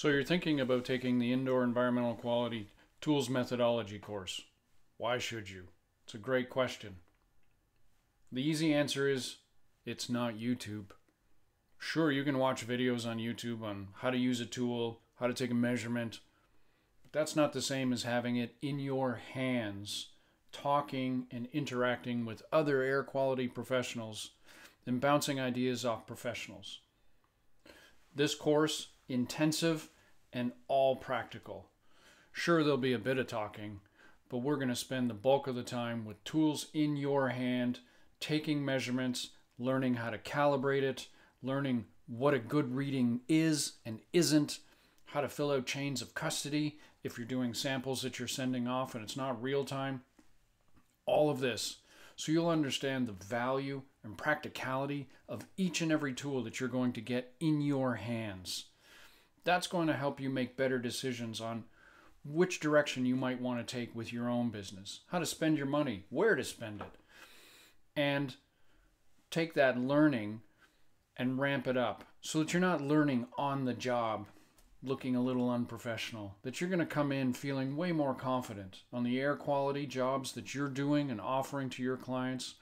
So you're thinking about taking the Indoor Environmental Quality Tools Methodology course. Why should you? It's a great question. The easy answer is it's not YouTube. Sure, you can watch videos on YouTube on how to use a tool, how to take a measurement, but that's not the same as having it in your hands, talking and interacting with other air quality professionals and bouncing ideas off professionals. This course, intensive and all practical. Sure, there'll be a bit of talking, but we're going to spend the bulk of the time with tools in your hand, taking measurements, learning how to calibrate it, learning what a good reading is and isn't, how to fill out chains of custody if you're doing samples that you're sending off and it's not real time. All of this, so you'll understand the value and practicality of each and every tool that you're going to get in your hands. That's going to help you make better decisions on which direction you might want to take with your own business, how to spend your money, where to spend it, and take that learning and ramp it up so that you're not learning on the job looking a little unprofessional, that you're going to come in feeling way more confident on the air quality jobs that you're doing and offering to your clients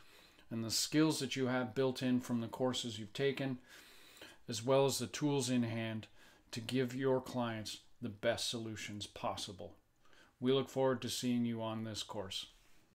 and the skills that you have built in from the courses you've taken, as well as the tools in hand to give your clients the best solutions possible. We look forward to seeing you on this course.